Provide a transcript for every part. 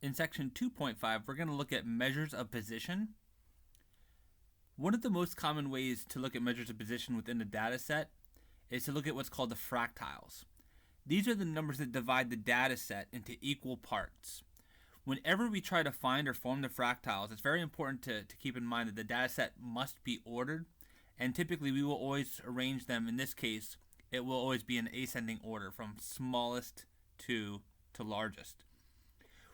In section 2.5, we're going to look at measures of position. One of the most common ways to look at measures of position within a data set is to look at what's called the fractiles. These are the numbers that divide the data set into equal parts. Whenever we try to find or form the fractiles, it's very important to keep in mind that the data set must be ordered, and typically we will always arrange them. In this case, it will always be in ascending order from smallest to largest.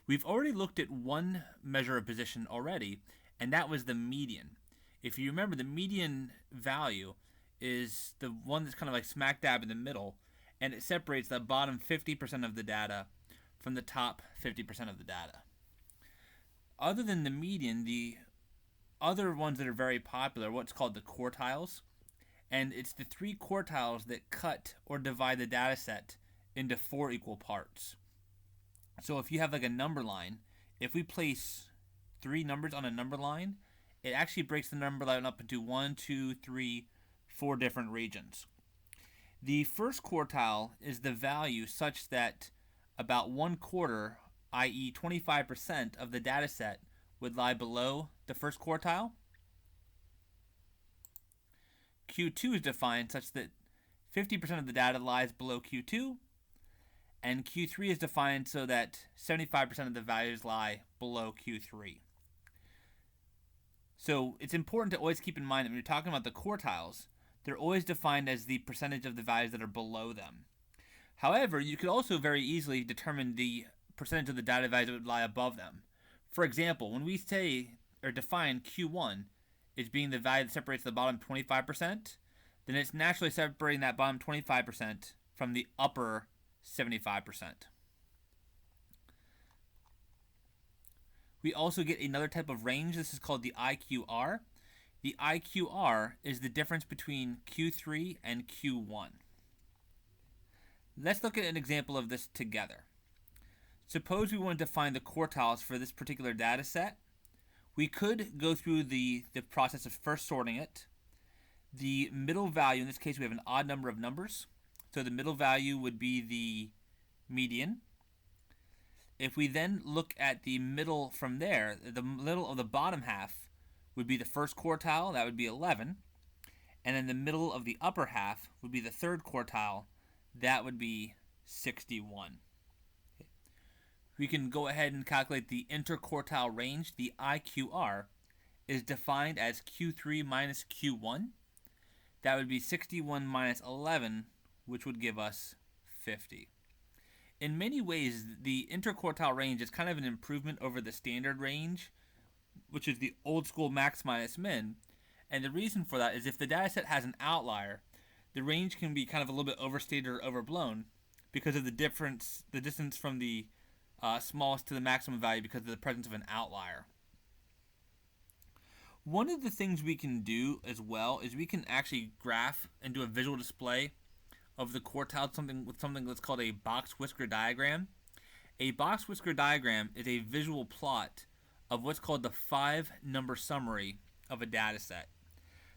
We've already looked at one measure of position already, and that was the median. If you remember, the median value is the one that's kind of like smack dab in the middle, and it separates the bottom 50% of the data from the top 50% of the data. Other than the median, the other ones that are very popular are what's called the quartiles, and it's the three quartiles that cut or divide the data set into four equal parts. So if you have like a number line, if we place three numbers on a number line, it actually breaks the number line up into 1, 2, 3, 4 different regions. The first quartile is the value such that about 1/4, i.e. 25% of the data set would lie below the first quartile. Q2 is defined such that 50% of the data lies below Q2, and Q3 is defined so that 75% of the values lie below Q3. So it's important to always keep in mind that when you're talking about the quartiles, they're always defined as the percentage of the values that are below them. However, you could also very easily determine the percentage of the data values that would lie above them. For example, when we say or define Q1 as being the value that separates the bottom 25%, then it's naturally separating that bottom 25% from the upper 75%. We also get another type of range. This is called the IQR. The IQR is the difference between Q3 and Q1. Let's look at an example of this together. Suppose we wanted to find the quartiles for this particular data set. We could go through the process of first sorting it. The middle value, in this case we have an odd number of numbers, so the middle value would be the median. If we then look at the middle from there, the middle of the bottom half would be the first quartile, that would be 11. And then the middle of the upper half would be the third quartile, that would be 61. Okay. We can go ahead and calculate the interquartile range. The IQR is defined as Q3 minus Q1. That would be 61 minus 11, which would give us 50. In many ways, the interquartile range is kind of an improvement over the standard range, which is the old school max minus min. And the reason for that is if the data set has an outlier, the range can be kind of a little bit overstated or overblown because of the distance from the smallest to the maximum value because of the presence of an outlier. One of the things we can do as well is we can actually graph and do a visual display of the quartiles with something that's called a box whisker diagram. A box whisker diagram is a visual plot of what's called the 5-number summary of a data set.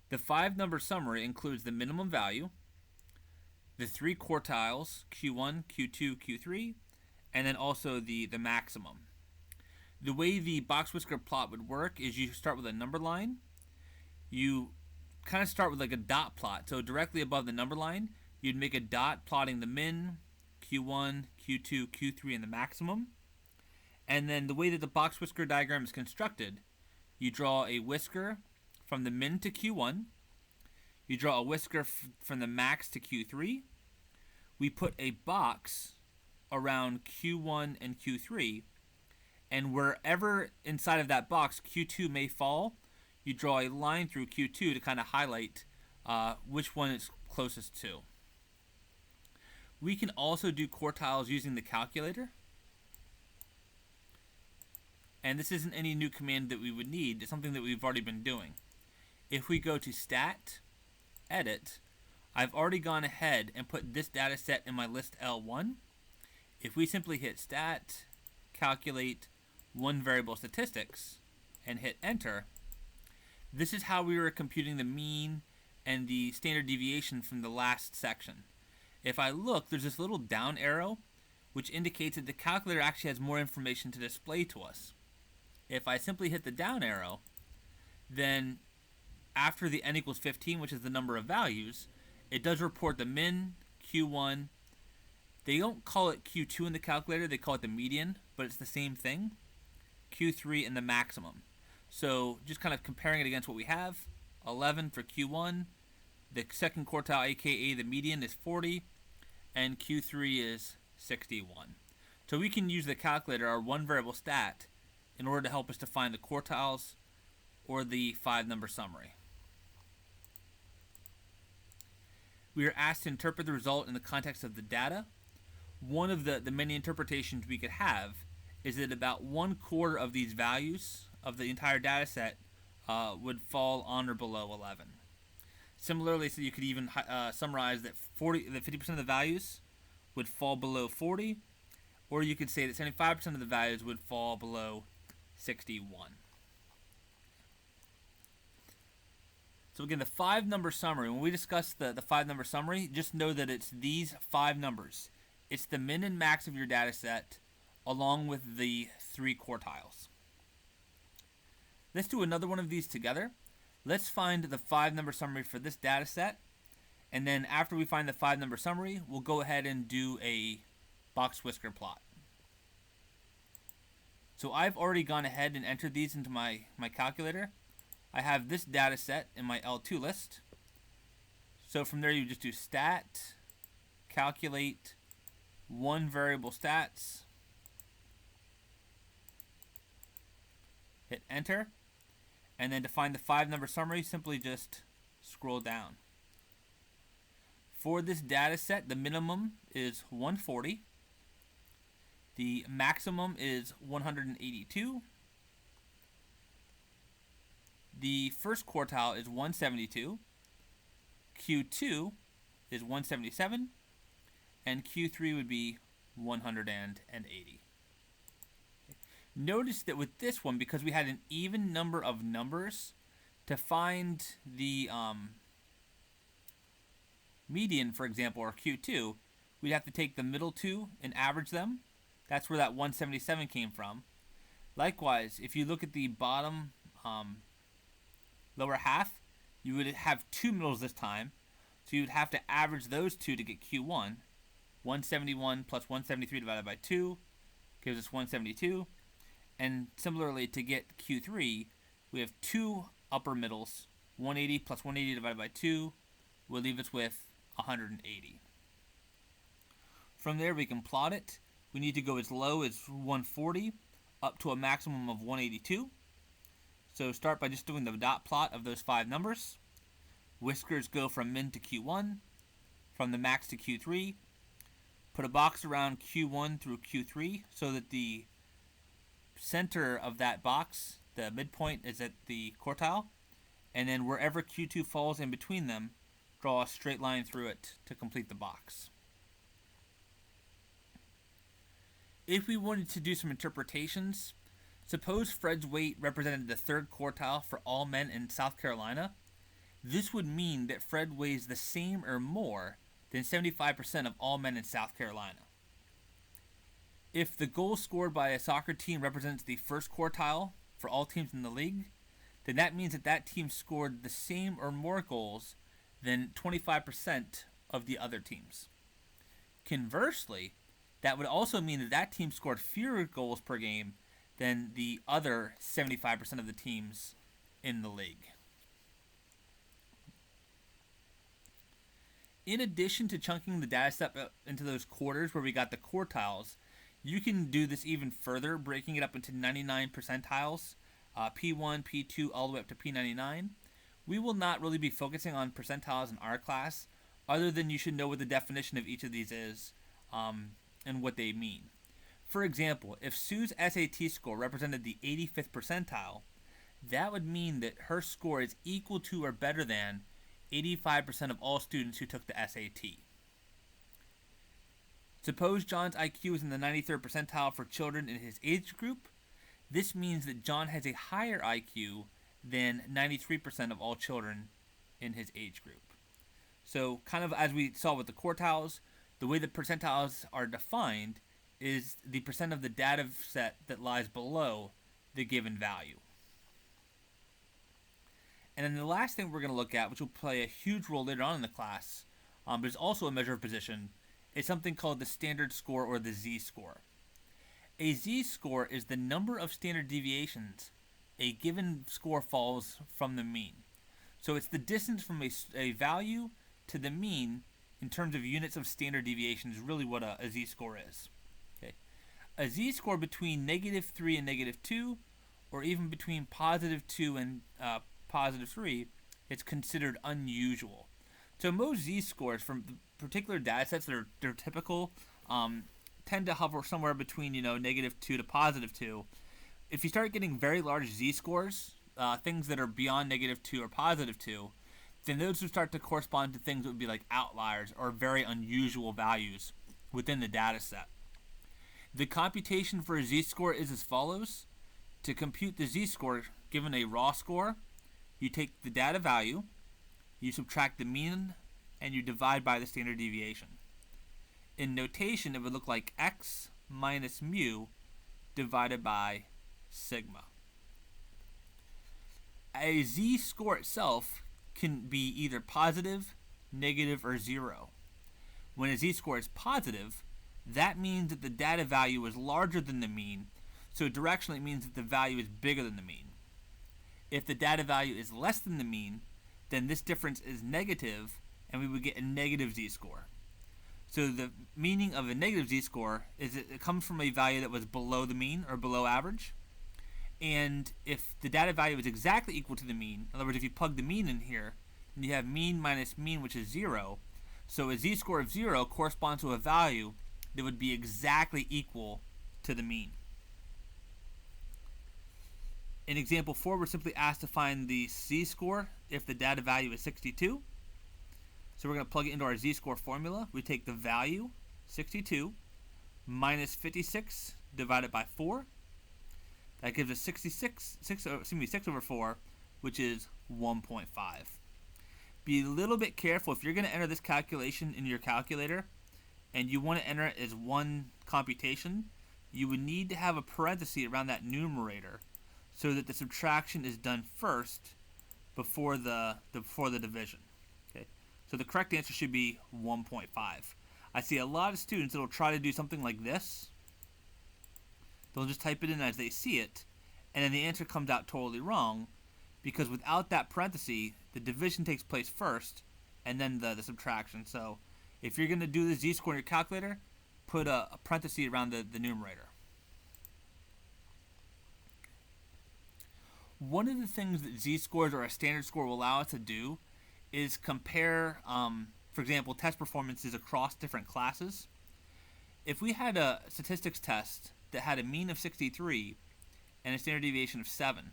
The 5-number summary includes the minimum value, the three quartiles, Q1, Q2, Q3, and then also the maximum. The way the box whisker plot would work is you start with a number line. You kind of start with like a dot plot. So directly above the number line, you'd make a dot plotting the min, Q1, Q2, Q3, and the maximum. And then the way that the box whisker diagram is constructed, you draw a whisker from the min to Q1. You draw a whisker from the max to Q3. We put a box around Q1 and Q3. And wherever inside of that box Q2 may fall, you draw a line through Q2 to kind of highlight which one it's closest to. We can also do quartiles using the calculator. And this isn't any new command that we would need. It's something that we've already been doing. If we go to Stat, Edit, I've already gone ahead and put this data set in my list L1. If we simply hit Stat, Calculate, one variable statistics, and hit Enter, this is how we were computing the mean and the standard deviation from the last section. If I look, there's this little down arrow which indicates that the calculator actually has more information to display to us. If I simply hit the down arrow, then after the n equals 15, which is the number of values, it does report the min, Q1. They don't call it Q2 in the calculator, they call it the median, but it's the same thing. Q3 and the maximum. So just kind of comparing it against what we have, 11 for Q1, the second quartile, aka the median, is 40, and Q3 is 61. So we can use the calculator, our one variable stat, in order to help us to find the quartiles or the 5-number summary. We are asked to interpret the result in the context of the data. One of the many interpretations we could have is that about 1/4 of these values of the entire data set would fall on or below 11. Similarly, so you could even summarize that 50% of the values would fall below 40, or you could say that 75% of the values would fall below 61. So again, the 5-number summary, when we discuss the 5-number summary, just know that it's these 5 numbers. It's the min and max of your data set along with the 3 quartiles. Let's do another one of these together. Let's find the 5-number summary for this data set, and then after we find the 5-number summary, we'll go ahead and do a box whisker plot. So I've already gone ahead and entered these into my calculator. I have this data set in my L2 list. So from there you just do stat, calculate, one variable stats, hit enter, and then to find the 5-number summary, simply just scroll down. For this data set, the minimum is 140, the maximum is 182, the first quartile is 172, Q2 is 177, and Q3 would be 180. Notice that with this one, because we had an even number of numbers, to find the median, for example, or Q2, we'd have to take the middle two and average them. That's where that 177 came from. Likewise, if you look at the bottom lower half, you would have 2 middles this time, so you would have to average those two to get Q1. 171 plus 173 divided by 2 gives us 172. And similarly, to get Q3, we have 2 upper middles. 180 plus 180 divided by 2 will leave us with 180. From there, we can plot it. We need to go as low as 140 up to a maximum of 182. So start by just doing the dot plot of those 5 numbers. Whiskers go from min to Q1, from the max to Q3. Put a box around Q1 through Q3 so that the center of that box, the midpoint, is at the quartile. And then wherever Q2 falls in between them, draw a straight line through it to complete the box. If we wanted to do some interpretations, suppose Fred's weight represented the 3rd quartile for all men in South Carolina. This would mean that Fred weighs the same or more than 75% of all men in South Carolina. If the goal scored by a soccer team represents the 1st quartile for all teams in the league, then that means that that team scored the same or more goals than 25% of the other teams. Conversely, that would also mean that that team scored fewer goals per game than the other 75% of the teams in the league. In addition to chunking the data set into those quarters where we got the quartiles, you can do this even further, breaking it up into 99 percentiles, P1, P2, all the way up to P99. We will not really be focusing on percentiles in our class, other than you should know what the definition of each of these is and what they mean. For example, if Sue's SAT score represented the 85th percentile, that would mean that her score is equal to or better than 85% of all students who took the SAT. Suppose John's IQ is in the 93rd percentile for children in his age group. This means that John has a higher IQ than 93% of all children in his age group. So kind of as we saw with the quartiles, the way the percentiles are defined is the percent of the data set that lies below the given value. And then the last thing we're going to look at, which will play a huge role later on in the class, but is also a measure of position, is something called the standard score or the Z-score. A Z-score is the number of standard deviations a given score falls from the mean. So it's the distance from a value to the mean in terms of units of standard deviation is really what a Z-score is. Okay. A Z-score between -3 and -2, or even between +2 and +3, it's considered unusual. So most Z-scores from particular data sets that are typical tend to hover somewhere between -2 to +2. If you start getting very large Z-scores, things that are beyond -2 or +2, then those would start to correspond to things that would be like outliers or very unusual values within the data set. The computation for a Z-score is as follows. To compute the Z-score given a raw score, you take the data value, you subtract the mean, and you divide by the standard deviation. In notation, it would look like x minus mu divided by sigma. A Z-score itself can be either positive, negative, or 0. When a Z-score is positive, that means that the data value is larger than the mean, so directionally it means that the value is bigger than the mean. If the data value is less than the mean, then this difference is negative, and we would get a negative Z-score. So the meaning of a negative Z-score is that it comes from a value that was below the mean or below average. And if the data value is exactly equal to the mean, in other words, if you plug the mean in here, then you have mean minus mean, which is 0. So a Z-score of 0 corresponds to a value that would be exactly equal to the mean. In example 4, we're simply asked to find the Z-score if the data value is 62. So we're going to plug it into our Z-score formula. We take the value, 62, minus 56 divided by 4. That gives us 6 over 4, which is 1.5. Be a little bit careful. If you're going to enter this calculation in your calculator and you want to enter it as one computation, you would need to have a parenthesis around that numerator so that the subtraction is done first before the division. Okay, so the correct answer should be 1.5. I see a lot of students that will try to do something like this. They'll just type it in as they see it, and then the answer comes out totally wrong, because without that parenthesis, the division takes place first, and then the subtraction. So if you're going to do the Z-score in your calculator, put a parenthesis around the numerator. One of the things that Z-scores or a standard score will allow us to do is compare, for example, test performances across different classes. If we had a statistics test that had a mean of 63 and a standard deviation of 7,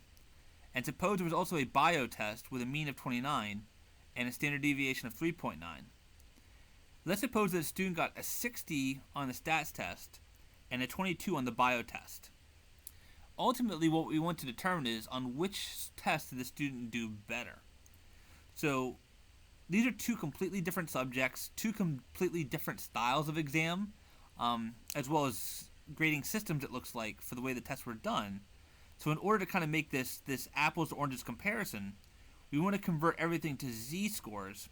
and suppose there was also a bio test with a mean of 29 and a standard deviation of 3.9. Let's suppose that a student got a 60 on the stats test and a 22 on the bio test. Ultimately, what we want to determine is on which test did the student do better. So these are two completely different subjects, two completely different styles of exam, as well as grading systems, it looks like, for the way the tests were done. So in order to kind of make this apples to oranges comparison, we want to convert everything to Z-scores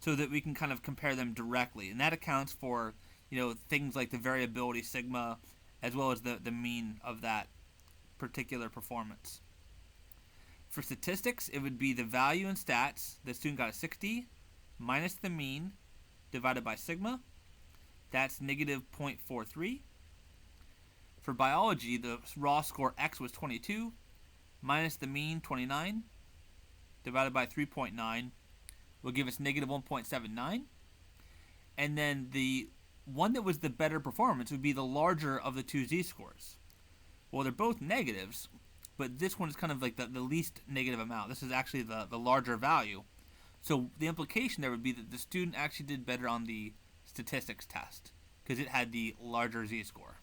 so that we can kind of compare them directly. And that accounts for, things like the variability sigma, as well as the mean of that particular performance. For statistics, it would be the value in stats. The student got a 60 minus the mean divided by sigma. That's negative 0.43. For biology, the raw score X was 22 minus the mean 29 divided by 3.9 will give us negative 1.79. And then the one that was the better performance would be the larger of the two Z-scores. Well, they're both negatives, but this one is kind of like the least negative amount. This is actually the larger value. So the implication there would be that the student actually did better on the statistics test because it had the larger Z-score.